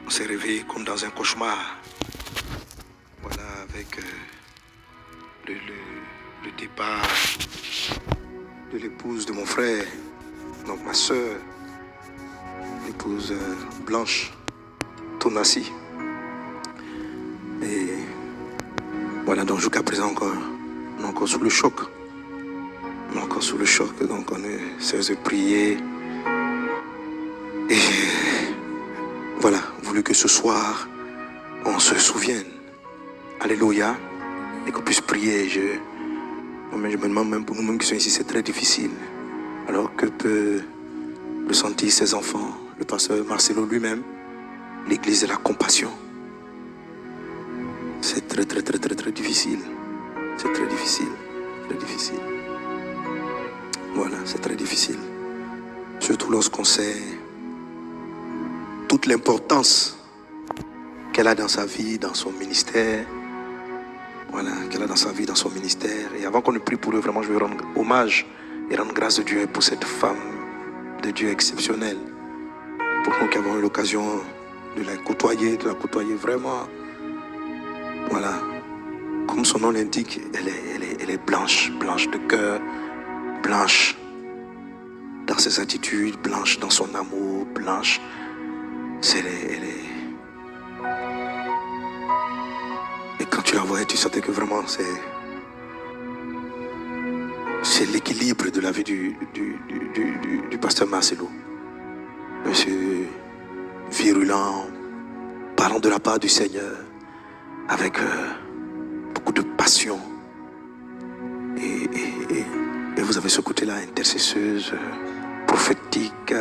On s'est réveillé comme dans un cauchemar. Voilà, avec le départ de l'épouse de mon frère, donc ma soeur, l'épouse Blanche Tonassi. Et voilà, donc jusqu'à présent encore, on est encore sous le choc. On est encore sous le choc, donc on est cesse de prier. Et voilà, voulu que ce soir, on se souvienne. Alléluia. Et qu'on puisse prier. Je me demande même pour nous-mêmes qui sommes ici, c'est très difficile. Alors que peut le sentir ses enfants, le pasteur Marcelo lui-même, l'église de la compassion. C'est très difficile. C'est très difficile. Très difficile. Voilà, c'est très difficile. Surtout lorsqu'on sait toute l'importance qu'elle a dans sa vie, dans son ministère. Voilà, qu'elle a dans sa vie, dans son ministère. Et avant qu'on ne prie pour eux, vraiment, je veux rendre hommage et rendre grâce de Dieu pour cette femme de Dieu exceptionnelle. Pour nous qui avons eu l'occasion de la côtoyer vraiment. Voilà, comme son nom l'indique, elle est blanche de cœur, blanche dans ses attitudes, blanche dans son amour, blanche. Et quand tu la voyais, tu sentais que vraiment c'est l'équilibre de la vie du pasteur Marcelo. Monsieur virulent, parlant de la part du Seigneur, avec beaucoup de passion. Et vous avez ce côté-là, intercesseuse, prophétique,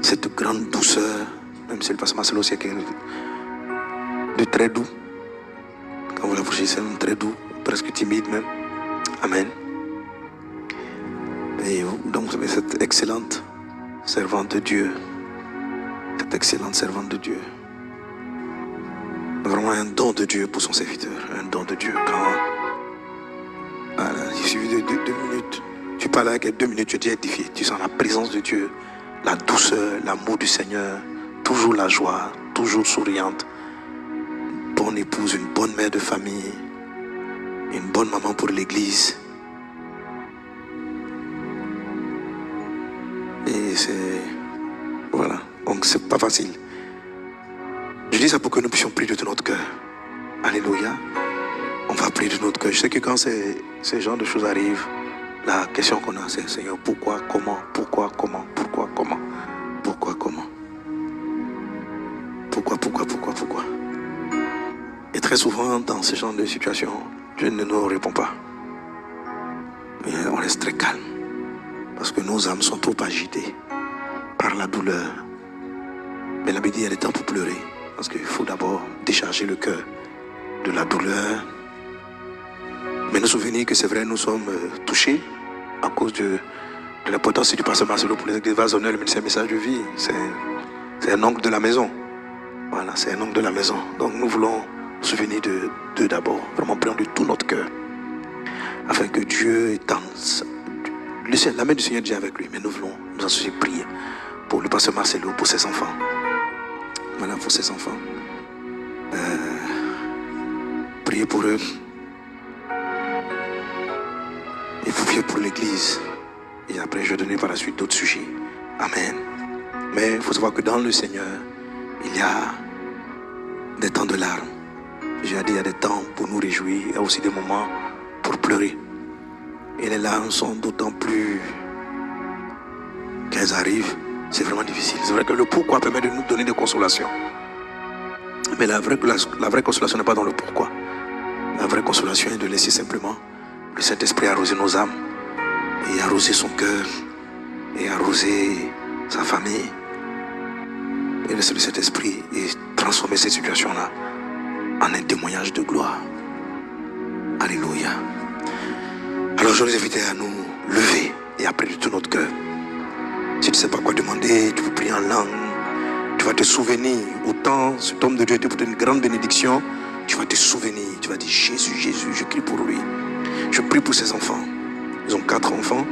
cette grande douceur, même si le pasteur Marcelo c'est quelqu'un de très doux. Quand vous l'approchez, c'est un très doux, presque timide même. Amen. Et donc vous avez cette excellente servante de Dieu. Cette excellente servante de Dieu. Vraiment un don de Dieu pour son serviteur. Un don de Dieu. Voilà, il suffit de 2 minutes. Tu parles avec elle 2 minutes, tu es déjà édifié. Tu sens la présence de Dieu, la douceur, l'amour du Seigneur. Toujours la joie, toujours souriante. Une bonne épouse, une bonne mère de famille. Une bonne maman pour l'église. Et c'est... Voilà. Donc c'est pas facile. Je dis ça pour que nous puissions prier de tout notre cœur. Alléluia. On va prier de notre cœur. Je sais que quand ces genres de choses arrivent, la question qu'on a, c'est Seigneur, pourquoi, comment, pourquoi, comment, pourquoi, comment, pourquoi, comment. Pourquoi. Et très souvent, dans ce genre de situation, Dieu ne nous répond pas. Mais on reste très calme. Parce que nos âmes sont trop agitées par la douleur. Mais la Bible dit, il y a des temps pour pleurer. Parce qu'il faut d'abord décharger le cœur de la douleur. Mais nous souvenir que c'est vrai, nous sommes touchés à cause de l'importance du pasteur Marcelo pour les églises Vazonneur, le ministère Message de Vie. C'est un oncle de la maison. Voilà, c'est un oncle de la maison. Donc nous voulons nous souvenir d'eux d'abord. Vraiment prions de tout notre cœur. Afin que Dieu étende. La main du Seigneur est déjà avec lui. Mais nous voulons nous associer prier pour le pasteur Marcelo, pour ses enfants. Voilà, pour ses enfants. Priez pour eux. Et priez pour l'église. Et après, je vais donner par la suite d'autres sujets. Amen. Mais il faut savoir que dans le Seigneur, il y a des temps de larmes. J'ai dit, il y a des temps pour nous réjouir. Il y a aussi des moments pour pleurer. Et les larmes sont d'autant plus qu'elles arrivent. C'est vraiment difficile. C'est vrai que le pourquoi permet de nous donner des consolations. Mais la vraie consolation n'est pas dans le pourquoi. La vraie consolation est de laisser simplement le Saint-Esprit arroser nos âmes. Et arroser son cœur. Et arroser sa famille. Et laisser le Saint-Esprit et transformer cette situation-là en un témoignage de gloire. Alléluia. Alors je vous invite à nous lever et à prier de tout notre cœur. Si tu ne sais pas quoi demander, tu peux prier en langue. Tu vas te souvenir, autant cet homme de Dieu te porte une grande bénédiction, tu vas te souvenir, tu vas dire Jésus, je crie pour lui. Je prie pour ses enfants. Ils ont 4 enfants.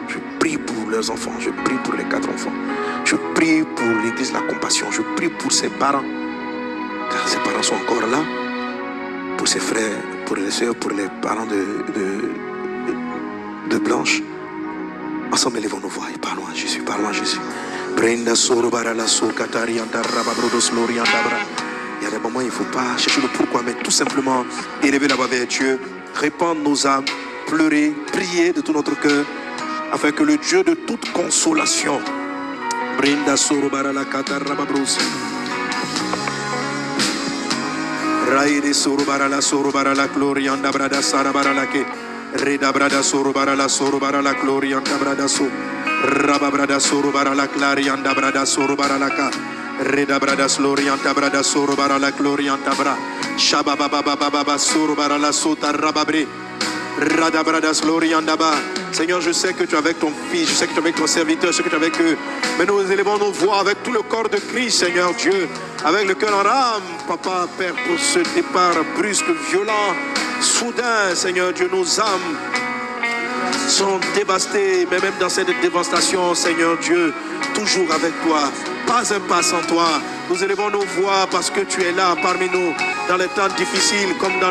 Je prie prie pour leurs enfants. Je prie pour les 4 enfants. Je prie pour l'église La Compassion. Je prie pour ses parents. Car ses parents sont encore là. Pour ses frères, pour les sœurs, pour les parents de Blanche. Ensemble, élevons nos voix et parlons à Jésus. Parlons à Jésus. Il y a des moments où il ne faut pas chercher le pourquoi, mais tout simplement élever la voix vers Dieu, répandre nos âmes, pleurer, prier de tout notre cœur, afin que le Dieu de toute consolation, Brinda Sorobarala Katarababros, Raide Sorobarala Glorianda Brada Sarabaralake, Reda Brada Sorobarala Glorianda Bradaso, Rababrada Sorobarala Clarianda Brada Sorobaralaka. Reda bradas lorianta brada soro barala glorianta bra shabababababa soro barala sota rababre rada bradas lorianta ba. Seigneur, je sais que tu es avec ton fils, je sais que tu es avec ton serviteur, je sais que tu es avec eux, mais nous élevons nos voix avec tout le corps de Christ, Seigneur Dieu, avec le cœur en rame, Papa, Père, pour ce départ brusque, violent, soudain, Seigneur Dieu, nos âmes sont dévastées, mais même dans cette dévastation, Seigneur Dieu, toujours avec toi, pas un pas sans toi. Nous élevons nos voix parce que tu es là parmi nous dans les temps difficiles comme dans